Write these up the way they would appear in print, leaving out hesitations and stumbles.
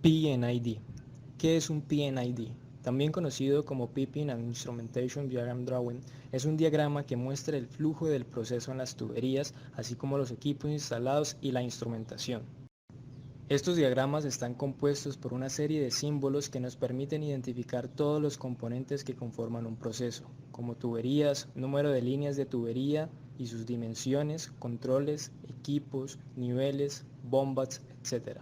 PNID. ¿Qué es un PNID? También conocido como Piping and Instrumentation Diagram Drawing, es un diagrama que muestra el flujo del proceso en las tuberías, así como los equipos instalados y la instrumentación. Estos diagramas están compuestos por una serie de símbolos que nos permiten identificar todos los componentes que conforman un proceso, como tuberías, número de líneas de tubería y sus dimensiones, controles, equipos, niveles, bombas, etc.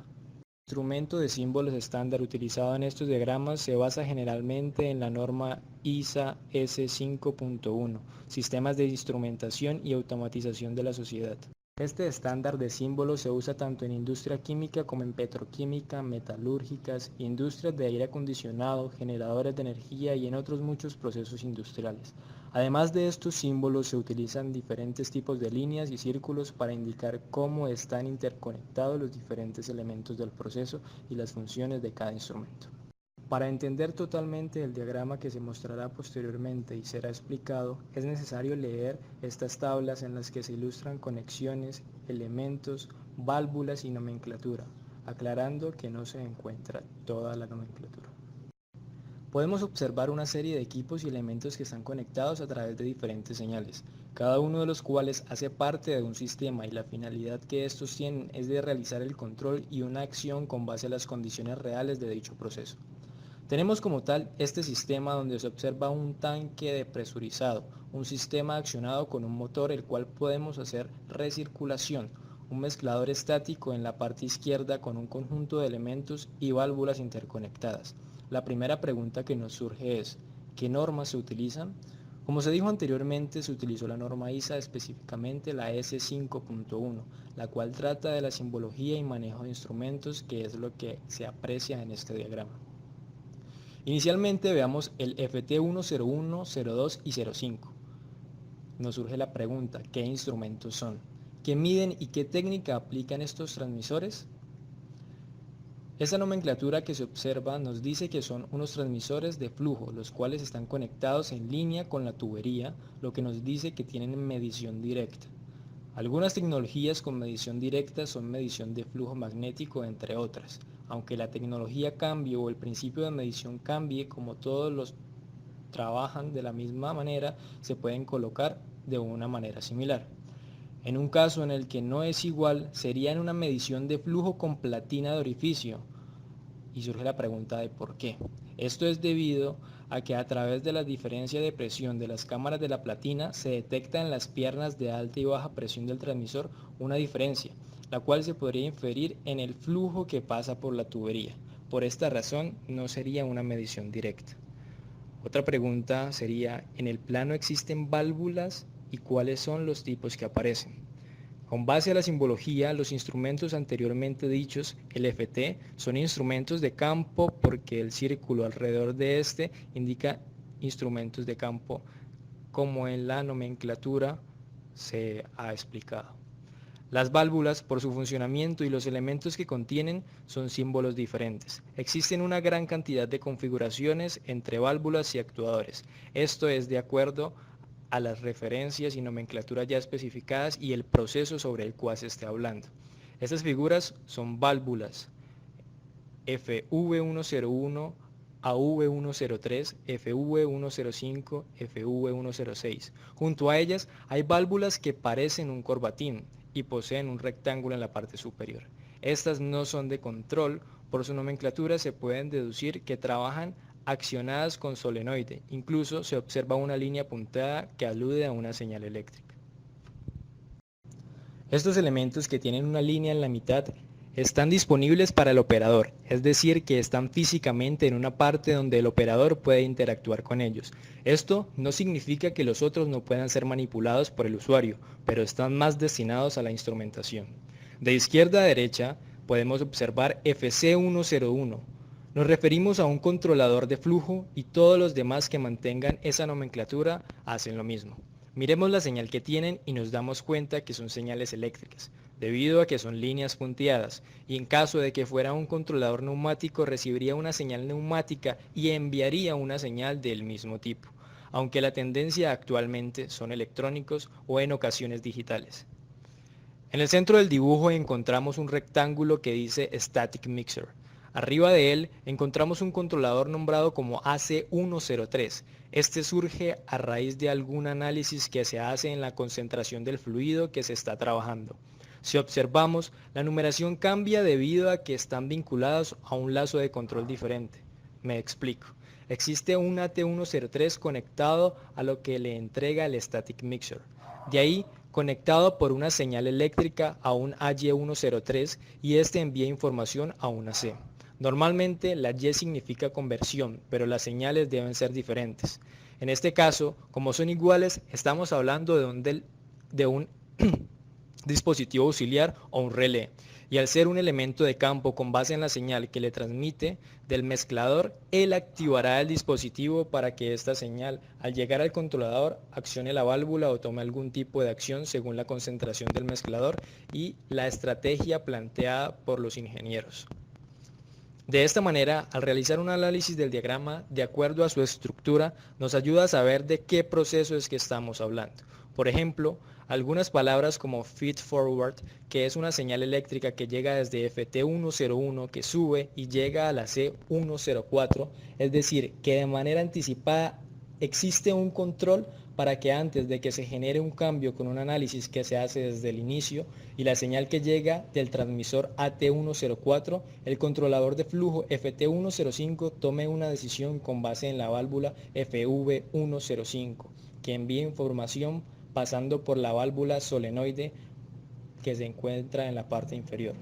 El instrumento de símbolos estándar utilizado en estos diagramas se basa generalmente en la norma ISA S5.1, Sistemas de Instrumentación y Automatización de la Sociedad. Este estándar de símbolos se usa tanto en industria química como en petroquímica, metalúrgicas, industrias de aire acondicionado, generadores de energía y en otros muchos procesos industriales. Además de estos símbolos se utilizan diferentes tipos de líneas y círculos para indicar cómo están interconectados los diferentes elementos del proceso y las funciones de cada instrumento. Para entender totalmente el diagrama que se mostrará posteriormente y será explicado, es necesario leer estas tablas en las que se ilustran conexiones, elementos, válvulas y nomenclatura, aclarando que no se encuentra toda la nomenclatura. Podemos observar una serie de equipos y elementos que están conectados a través de diferentes señales, cada uno de los cuales hace parte de un sistema y la finalidad que estos tienen es de realizar el control y una acción con base a las condiciones reales de dicho proceso. Tenemos como tal este sistema donde se observa un tanque depresurizado, un sistema accionado con un motor el cual podemos hacer recirculación, un mezclador estático en la parte izquierda con un conjunto de elementos y válvulas interconectadas. La primera pregunta que nos surge es, ¿qué normas se utilizan? Como se dijo anteriormente, se utilizó la norma ISA, específicamente la S5.1, la cual trata de la simbología y manejo de instrumentos, que es lo que se aprecia en este diagrama. Inicialmente veamos el FT1, 01, 02 y 05. Nos surge la pregunta, ¿qué instrumentos son? ¿Qué miden y qué técnica aplican estos transmisores? Esta nomenclatura que se observa nos dice que son unos transmisores de flujo, los cuales están conectados en línea con la tubería, lo que nos dice que tienen medición directa. Algunas tecnologías con medición directa son medición de flujo magnético, entre otras. Aunque la tecnología cambie o el principio de medición cambie, como todos los trabajan de la misma manera, se pueden colocar de una manera similar. En un caso en el que no es igual, sería en una medición de flujo con platina de orificio. Y surge la pregunta de por qué. Esto es debido a que a través de la diferencia de presión de las cámaras de la platina se detecta en las piernas de alta y baja presión del transmisor una diferencia, la cual se podría inferir en el flujo que pasa por la tubería. Por esta razón no sería una medición directa. Otra pregunta sería, ¿en el plano existen válvulas y cuáles son los tipos que aparecen? Con base a la simbología, los instrumentos anteriormente dichos, el FT, son instrumentos de campo porque el círculo alrededor de este indica instrumentos de campo, como en la nomenclatura se ha explicado. Las válvulas, por su funcionamiento y los elementos que contienen, son símbolos diferentes. Existen una gran cantidad de configuraciones entre válvulas y actuadores. Esto es de acuerdo a las referencias y nomenclatura ya especificadas y el proceso sobre el cual se esté hablando. Estas figuras son válvulas FV101, AV103, FV105, FV106. Junto a ellas hay válvulas que parecen un corbatín y poseen un rectángulo en la parte superior. Estas no son de control, por su nomenclatura se pueden deducir que trabajan accionadas con solenoide, incluso se observa una línea punteada que alude a una señal eléctrica. Estos elementos que tienen una línea en la mitad están disponibles para el operador, es decir, que están físicamente en una parte donde el operador puede interactuar con ellos. Esto no significa que los otros no puedan ser manipulados por el usuario, pero están más destinados a la instrumentación. De izquierda a derecha podemos observar FC101. Nos referimos a un controlador de flujo y todos los demás que mantengan esa nomenclatura hacen lo mismo. Miremos la señal que tienen y nos damos cuenta que son señales eléctricas, debido a que son líneas punteadas, y en caso de que fuera un controlador neumático recibiría una señal neumática y enviaría una señal del mismo tipo, aunque la tendencia actualmente son electrónicos o en ocasiones digitales. En el centro del dibujo encontramos un rectángulo que dice Static Mixer. Arriba de él encontramos un controlador nombrado como AC103. Este surge a raíz de algún análisis que se hace en la concentración del fluido que se está trabajando. Si observamos, la numeración cambia debido a que están vinculados a un lazo de control diferente. Me explico. Existe un AT103 conectado a lo que le entrega el Static Mixer. De ahí, conectado por una señal eléctrica a un AY103 y este envía información a una C. Normalmente la Y significa conversión, pero las señales deben ser diferentes. En este caso, como son iguales, estamos hablando de un dispositivo auxiliar o un relé. Y al ser un elemento de campo con base en la señal que le transmite del mezclador, él activará el dispositivo para que esta señal, al llegar al controlador, accione la válvula o tome algún tipo de acción según la concentración del mezclador y la estrategia planteada por los ingenieros. De esta manera, al realizar un análisis del diagrama de acuerdo a su estructura, nos ayuda a saber de qué proceso es que estamos hablando. Por ejemplo, algunas palabras como feed forward, que es una señal eléctrica que llega desde FT101 que sube y llega a la C104, es decir, que de manera anticipada existe un control para que antes de que se genere un cambio con un análisis que se hace desde el inicio y la señal que llega del transmisor AT104, el controlador de flujo FT105 tome una decisión con base en la válvula FV105, que envía información pasando por la válvula solenoide que se encuentra en la parte inferior,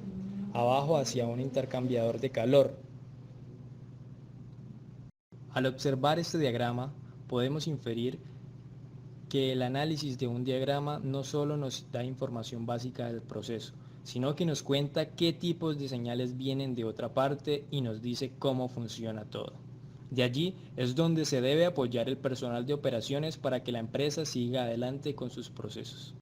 abajo hacia un intercambiador de calor. Al observar este diagrama, podemos inferir que el análisis de un diagrama no solo nos da información básica del proceso, sino que nos cuenta qué tipos de señales vienen de otra parte y nos dice cómo funciona todo. De allí es donde se debe apoyar el personal de operaciones para que la empresa siga adelante con sus procesos.